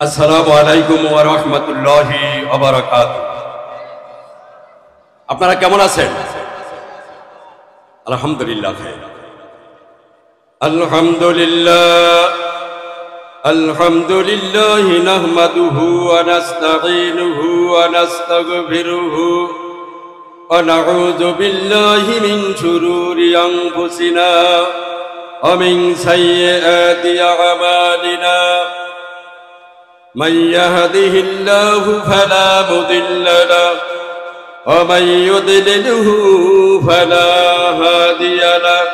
আসসালামু আলাইকুম ওয়া রাহমাতুল্লাহি ওয়া বারাকাতুহু। আপনারা কেমন আছেন? আলহামদুলিল্লাহ। আলহামদুলিল্লাহ নাহমাদুহু ওয়া নাস্তাঈনুহু ওয়া নাস্তাগফিরুহু ওয়া নাউযু বিল্লাহি মিন শুরুরি আনফুসিনা ওয়া মিন সাইয়্যাতি আমালিনা। من يهده الله فلا مضل له ومن يضلله فلا هادي له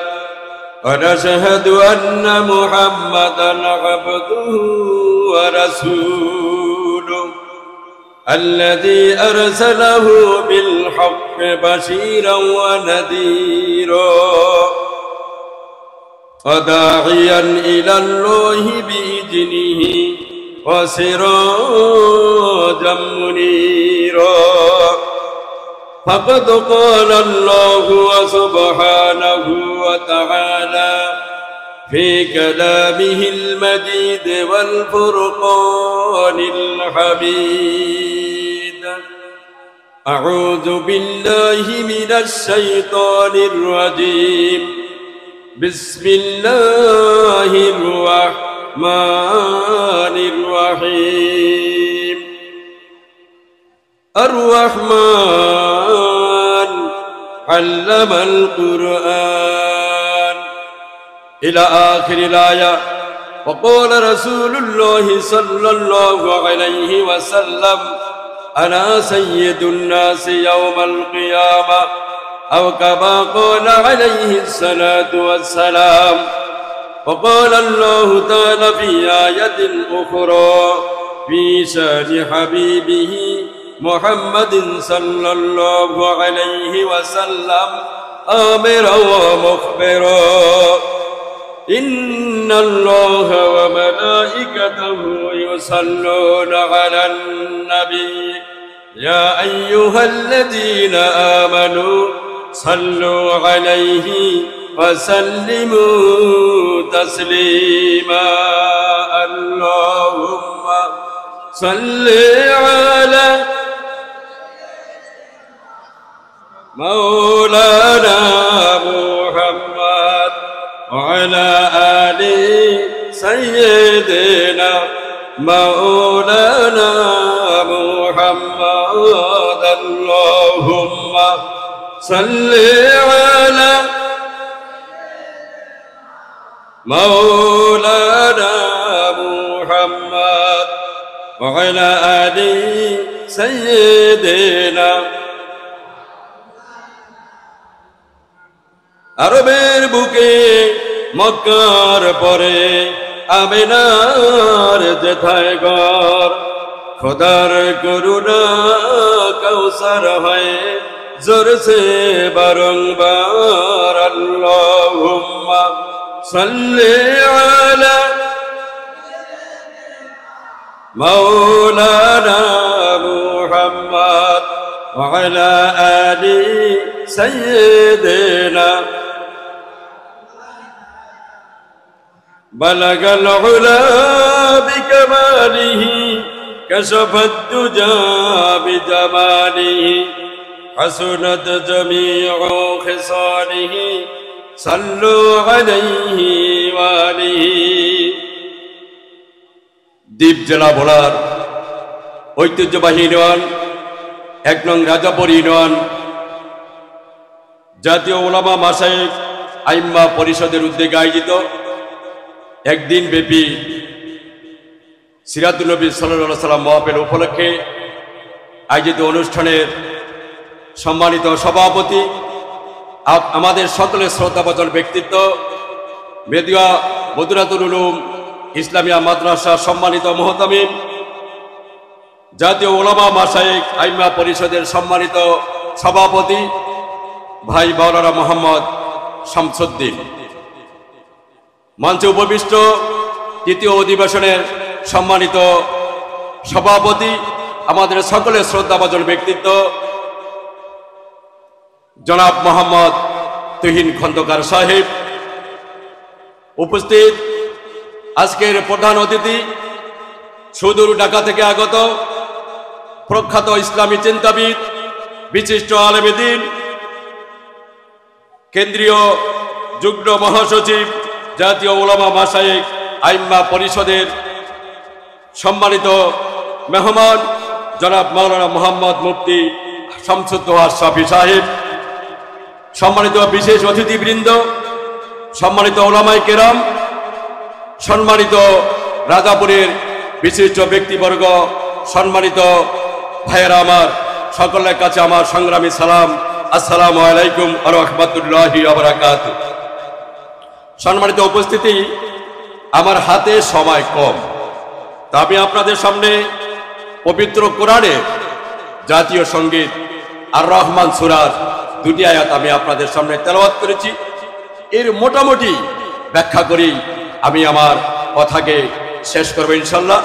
ونشهد أن محمدا عبده ورسوله الذي أرسله بالحق بشيرا ونذيرا وداعيا إلى الله بإذنه وسراجا منيرا. فقد قال الله سبحانه وتعالى في كلامه المجيد والفرقان الحميد: أعوذ بالله من الشيطان الرجيم. بسم الله الرحمن الرحيم. الرحمن علم القرآن إلى آخر الآية. وقال رسول الله صلى الله عليه وسلم: أنا سيد الناس يوم القيامة، أو كما قال عليه الصلاة والسلام. وقال الله تعالى في آية أخرى في شأن حبيبه محمد صلى الله عليه وسلم آمرا ومخبرا: إن الله وملائكته يصلون على النبي يا أيها الذين آمنوا صلوا عليه وسلموا تسليما. اللهم صل على مولانا محمد وعلى آل سيدنا مولانا محمد. اللهم صل على مولانا محمد وعلى آل سيدنا. আরবের বুকে মক্কার পরে আমিনার যেথায় ঘর, খোদার করুণা কাউসার হয় জোরসে বারংবার। আল্লাহুম্মা সাল্লি আলা মাওলানা মুহাম্মদ ওয়া আলা আলি সাইয়্যিদিনা। বালাগাল উলা বিকামালিহি কাশাফাত দুজা বিজামালিহি হাসুনাত জামিউ খিসালিহি সাল্লু আলাইহি ওয়া আলিহি। দ্বীপ জেলা ভোলার ঐতিহ্যবাহী ইউনিয়ন ১ নং রাজাপুর ইউনিয়ন জাতীয় উলামা মাশায়েখ আইম্মা পরিষদের উদ্যোগে আয়োজিত একদিন ব্যাপী সিরাতুন নবী সাল্লাল্লাহু আলাইহি ওয়াসাল্লাম মাহফিল উপলক্ষে আয়োজিত অনুষ্ঠানের সম্মানিত সভাপতি, আমাদের সকলের শ্রদ্ধাভাজন ব্যক্তিত্ব, মেদিয়া মদিনাতুল উলুম ইসলামিয়া মাদ্রাসা সম্মানিত মুহতামিম, জাতীয় উলামা মাশায়েখ আইম্মা পরিষদের সম্মানিত সভাপতি ভাই মাওলানা মোহাম্মদ শামসুদ্দিন, মঞ্চে উপবিষ্ট তৃতীয় অধিবেশনের সম্মানিত সভাপতি, আমাদের সকলের শ্রদ্ধাভাজন ব্যক্তিত্ব জনাব মোহাম্মদ তুহিন খন্দকার সাহেব, উপস্থিত আজকের প্রধান অতিথি সুদূর ঢাকা থেকে আগত প্রখ্যাত ইসলামী চিন্তাবিদ, বিশিষ্ট আলেমে দ্বীন, কেন্দ্রীয় যুগ্ম মহাসচিব, জাতীয় উলামা মাশায়েখ আইম্মা পরিষদের সম্মানিত মেহমান জনাব মাওলানা মোহাম্মদ মুফতি শামসুদ্দোহা শাফি সাহেব, সম্মানিত বিশেষ অতিথিবৃন্দ, সম্মানিত ওলামায়ে কেরাম, সম্মানিত রাজাপুরের বিশিষ্ট ব্যক্তিবর্গ, সম্মানিত ভাইয়েরা আমার, সকলের কাছে আমার সংগ্রামী সালাম, আসসালামু আলাইকুম ওয়া রাহমাতুল্লাহি ওয়া বারাকাতুহু। সম্মানিত উপস্থিতি, আমার হাতে সময় কম, তা আমি আপনাদের সামনে পবিত্র কোরআনের জাতীয় সঙ্গীত আর রহমান সূরার দুটি আয়াত আমি আপনাদের সামনে তেলাওয়াত করেছি। এর মোটামুটি ব্যাখ্যা করি আমি আমার কথাকে শেষ করব ইনশাল্লাহ।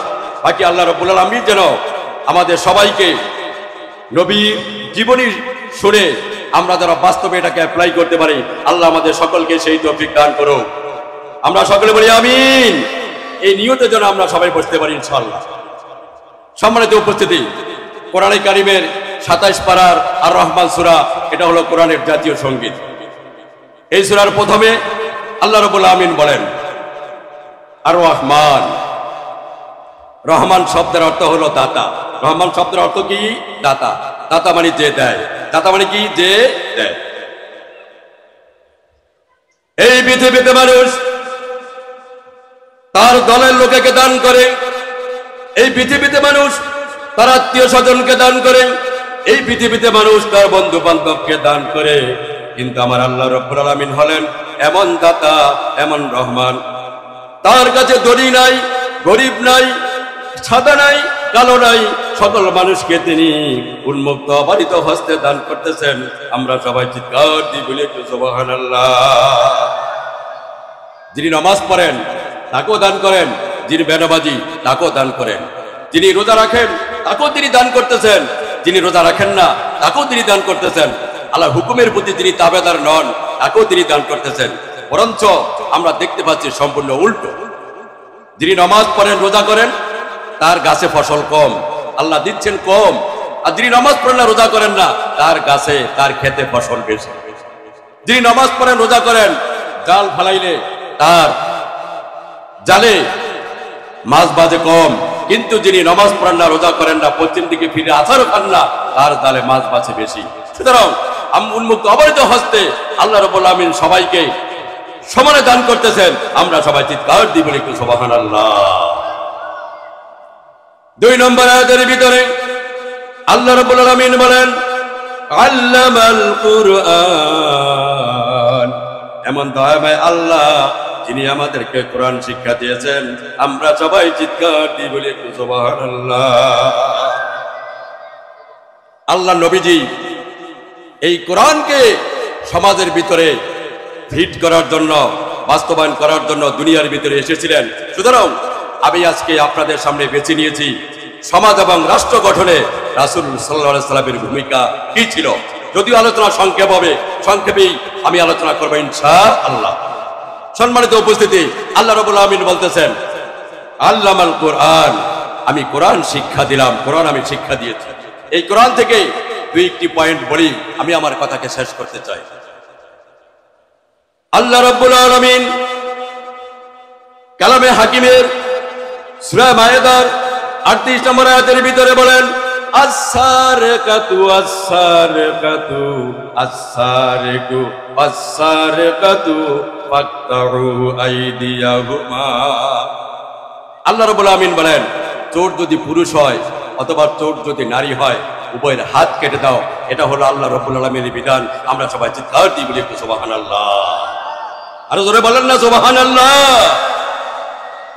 বাকি আল্লাহ রাব্বুল আলামিন যেন আমাদের সবাইকে নবীর জীবনী শুনে আমরা যারা বাস্তবে এটাকে অ্যাপ্লাই করতে পারি, আল্লাহ আমাদের সকলকে সেই তৌফিক দান করুন। আমরা সকলে বলি আমিন। এই নিয়তের জন্য আমরা সবাই বসতে পারি ইনশাআল্লাহ। সম্মানিত উপস্থিতি, কোরআনে কারিমের 27 পারার আর রহমান সূরা, এটা হলো কোরআনের জাতীয় সঙ্গীত। এই সূরার প্রথমে আল্লাহ রাব্বুল আমিন বলেন আর রহমান। রহমান শব্দের অর্থ হলো দাতা। রহমান শব্দের অর্থ কি? দাতা। দাতা মানে যে দেয়। দাতা মানে কি? যে দেয়। এই পৃথিবীতে মানুষ তার দলের লোকেকে দান করে, এই পৃথিবীতে মানুষ তার আত্মীয় স্বজনকে দান করে, এই পৃথিবীতে মানুষ তার বন্ধু বান্ধবকে দান করে, কিন্তু আমার আল্লাহ রাব্বুল আলামিন হলেন এমন দাতা, এমন রহমান, তার কাছে ধনী নাই, গরিব নাই, সাদা নাই, কালো নাই, সকল মানুষকে তিনি উন্মুক্ত অবারিত হস্তে দান করতেছেন। আমরা সবাই চিৎকার দিয়ে বলি একটু সুবহানাল্লাহ। যিনি নামাজ পড়েন তাকেও দান করেন, যিনি বেনামাজি তাকেও দান করেন, যিনি রোজা রাখেন তাকেও তিনি দান করতেছেন, যিনি রোজা রাখেন না তাকেও তিনি দান করতেছেন। আল্লাহর হুকুমের প্রতি যিনি তাবেদার নন তাকেও তিনি দান করতেছেন। বরঞ্চ আমরা দেখতে পাচ্ছি সম্পূর্ণ উল্টো। যিনি নামাজ পড়েন, রোজা করেন, তার গাছে ফসল কম, আল্লাহ দিচ্ছেন কম। আর যিনি নামাজ পড়েন না, রোজা করেন না, তার গাছে, তার খেতে ফসল বেশি। যিনি নামাজ পড়েন, রোজা করেন, জাল ফালাইলে তার জালে মাছ বাজে কম, কিন্তু যিনি নামাজ পড়েন না, রোজা করেন না, পশ্চিম দিকে ফিরে আসারও খান না, তার জালে মাছ বাজে বেশি। সুতরাং উন্মুক্ত অবৈধ হস্তে আল্লাহ রাব্বুল আমিন সবাইকে সমানে দান করতেছেন। আমরা সবাই চিৎকার দিব একটু সুবহানাল্লাহ। 2 নম্বর আয়াতের ভিতরে আল্লাহ রাব্বুল আলামিন বলেন আল্লামাল কুরআন। এমন দয়াময় আল্লাহ যিনি আমাদেরকে কোরআন শিক্ষা দিয়েছেন। আমরা সবাই চিৎকার দিয়ে বলি একটু সুবহানাল্লাহ। আল্লাহ নবীজি এই কোরআনকে সমাজের ভিতরে ফিট করার জন্য, বাস্তবায়ন করার জন্য দুনিয়ার ভিতরে এসেছিলেন। সুতরাং আমি আজকে আপনাদের সামনে বেছে নিয়েছি সমাজ এবং রাষ্ট্র গঠনে রাসূল সাল্লাল্লাহু আলাইহি সাল্লামের ভূমিকা কি ছিল। যদিও আলোচনা সংক্ষেপেই আমি আলোচনা করব ইনশাআল্লাহ। সম্মানিত উপস্থিতি, আল্লাহ রাব্বুল আমিন বলতেছেন আল্লামাল কোরআন, আমি কোরআন শিক্ষা দিলাম, কোরআন আমি শিক্ষা দিয়েছি। এই কোরআন থেকে 2টি পয়েন্ট বলি, আমি আমার কথাকে শেষ করতে চাই। আল্লাহ রাব্বুল আলামিন কালামে হাকিমের সূরা মায়েদার 38 নম্বর আয়াতের ভিতরে বলেন আস-সারিকাতু আস-সারিকাতু আস-সারিকু আস-সারিকাতু ফাকতাউ আইদিয়াহুমা। আল্লাহ রাব্বুল আমিন বলেন চোর যদি পুরুষ হয় অথবা চোর যদি নারী হয়, উভয়ের হাত কেটে দাও। এটা হলো আল্লাহ রাব্বুল আলামিনের বিধান। আমরা সবাই চিৎকার দিয়ে বলি একটু সুবহানাল্লাহ। আরো জোরে বলেন না সুবহানাল্লাহ।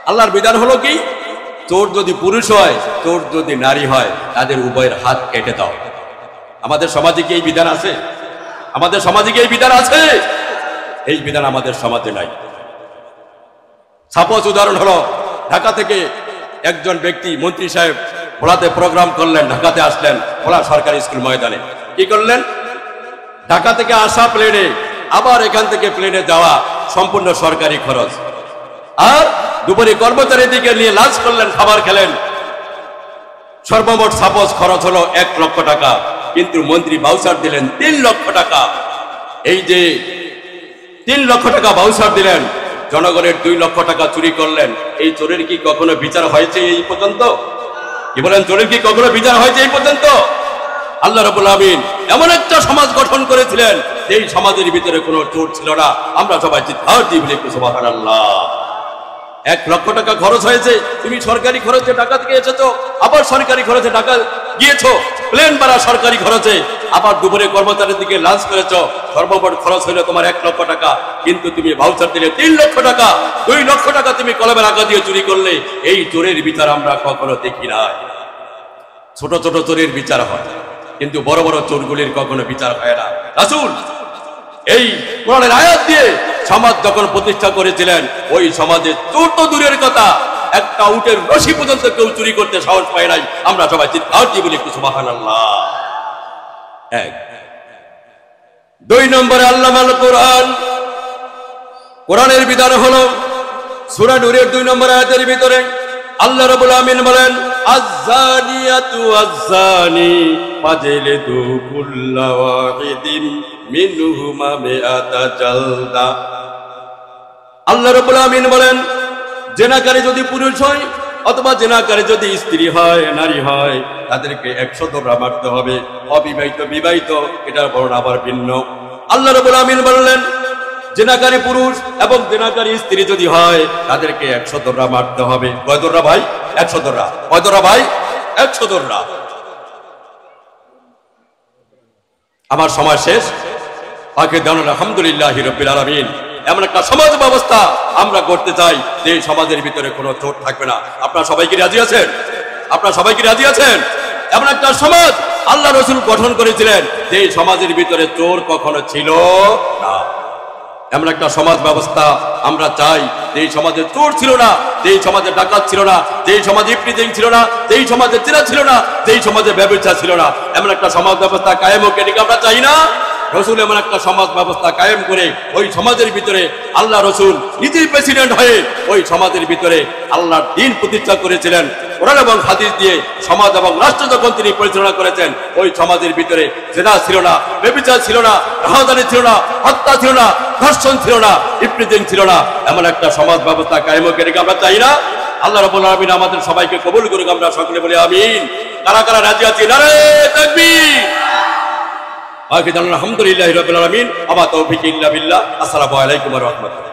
আল্লাহর বিধান হলো কি? চোর যদি পুরুষ হয়, চোর যদি নারী হয়, তাদের উভয়ের হাত কেটে দাও। আমাদের সমাজে কি এই বিধান আছে? আমাদের সমাজে কি এই বিধান আছে? এই বিধান আমাদের সমাজে নাই। সাপোজ উদাহরণ হলো, ঢাকা থেকে একজন ব্যক্তি, মন্ত্রী সাহেব ভোলাতে প্রোগ্রাম করলেন, ঢাকাতে আসলেন, ভোলা সরকারি স্কুল ময়দানে। কি করলেন? ঢাকা থেকে আসা প্লেনে, আবার এখান থেকে প্লেনে যাওয়া সম্পূর্ণ সরকারি খরচ। আর দুপুরে কর্মচারীদেরকে নিয়ে লাঞ্চ করলেন, খাবার খেলেন, সর্বমোট সাপোজ খরচ হলো 1 লক্ষ টাকা, কিন্তু মন্ত্রী বাউচার দিলেন 3 লক্ষ টাকা। এই যে 3 লক্ষ টাকা বাউচার দিলেন, জনগণের 2 লক্ষ টাকা চুরি করলেন, এই চোরের কি কখনো বিচার হয়েছে এই পর্যন্ত? কি বলেন, চোরের কি কখনো বিচার হয়েছে এই পর্যন্ত? আল্লাহ রাব্বুল আমিন এমন একটা সমাজ গঠন করেছিলেন, এই সমাজের ভিতরে কোনো চোর ছিল না। আমরা সবাই চিৎকার দিয়ে বলি সুবহানাল্লাহ। 1 লক্ষ টাকা খরচ হয়েছে, তুমি সরকারি খরচে টাকা থেকে এসেছো, আবার সরকারি খরচে টাকা গিয়েছো, প্লেন ভাড়া সরকারি খরচে, আবার দুপুরে কর্মচারীর দিকে লাঞ্চ করেছো, সর্বমোট খরচ হলো তোমার 1 লক্ষ টাকা, কিন্তু তুমি ভাউচার দিলে 3 লক্ষ টাকা। 2 লক্ষ টাকা তুমি কলমের আঁকা দিয়ে চুরি করলে। এই চোরের বিচার আমরা কখনো দেখি নাই। ছোট ছোট চোরের বিচার হয়, কিন্তু বড় বড় চোরগুলির কখনো বিচার হয় না। রাসূল এই কোরআনের আয়াত দিয়ে সমাজ যখন প্রতিষ্ঠা করেছিলেন, ওই সমাজে চোর তো দূরের কথা, একটা উটের রশি পর্যন্ত কেউ চুরি করতে সাহস পায় নাই। আমরা সবাই চিৎকার দিয়ে বলি সুবহানাল্লাহ। 1 2 নম্বরে আল্লামাল কোরআন, কোরআনের বিধান হলো সূরা নূরের 2 নম্বর আয়াতের ভিতরে আল্লাহ রাব্বুল আমিন বলেন, আয-যানিয়াতু ওয়াজ-যানি ফাজলিদু কুল্লা ওয়াহিদিন মিনহুমা মিআতা জালদা। আল্লাহ রাব্বুল আমিন বলেন, জেনাকারী যদি পুরুষ হয় অথবা জেনাকারী যদি স্ত্রী হয়, নারী হয়, তাদেরকে 100 দড়া মারতে হবে। অবিবাহিত বিবাহিত এটার বর্ণনা আবার ভিন্ন। আল্লাহ রাব্বুল আমিন বললেন, জেনাকারী পুরুষ এবং জেনাকারী স্ত্রী যদি হয়, তাদেরকে 100 দড়া মারতে হবে। কয় দড়া ভাই? 100 দড়া। কয় দড়া ভাই? 100 দড়া। আমার সময় শেষ। আলহামদুলিল্লাহি রাব্বিল আলামিন। এমন একটা সমাজ ব্যবস্থা আমরা করতে চাই যে সমাজের ভিতরে কোনো চোর থাকবে না। আপনারা সবাই কি রাজি আছেন? আপনারা সবাই কি রাজি আছেন? এমন একটা সমাজ আল্লাহ রাসূল গঠন করেছিলেন যে সমাজের ভিতরে চোর কখনো ছিল না। এমন একটা সমাজ ব্যবস্থা আমরা চাই যেই সমাজে চোর ছিল না, যেই সমাজে ডাকাত ছিল না, যেই সমাজে ইফতিজিং ছিল না, যেই সমাজে জিনা ছিল না, যেই সমাজে ব্যভিচার ছিল না। এমন একটা সমাজ ব্যবস্থা কায়েম হোক, এটাকে আমরা চাই না? রাসূল এমন একটা সমাজ ব্যবস্থা কায়েম করে ওই সমাজের ভিতরে আল্লাহ রাসূল নিজেই প্রেসিডেন্ট হয়ে ওই সমাজের ভিতরে আল্লাহর দ্বীন প্রতিষ্ঠা করেছিলেন। কোরআন এবং হাদিস দিয়ে সমাজ এবং রাষ্ট্র যখন তিনি পরিচালনা করেছেন, ওই সমাজের ভিতরে জিনা ছিল না, ব্যভিচার ছিল না, রাহাজানি ছিল না, হত্যা ছিল না, ধর্ষণ ছিল না, ইফতিজিং ছিল না। এমন একটা সমাজ ব্যবস্থা কায়েম হোক, এটাকে আমরা চাই না? আল্লাহ রাব্বুল আলামিন আমাদের সবাইকে কবুল করুক। আমরা সকলে বলি আমিন। কারা কারা রাজি আছি? নারে তাকবীর। আলহামদুলিল্লাহি রাব্বিল আলামিন। আমা তাওফীক ইল্লা বিল্লাহ। আসসালামু আলাইকুম ওয়া রাহমাতুল্লাহ।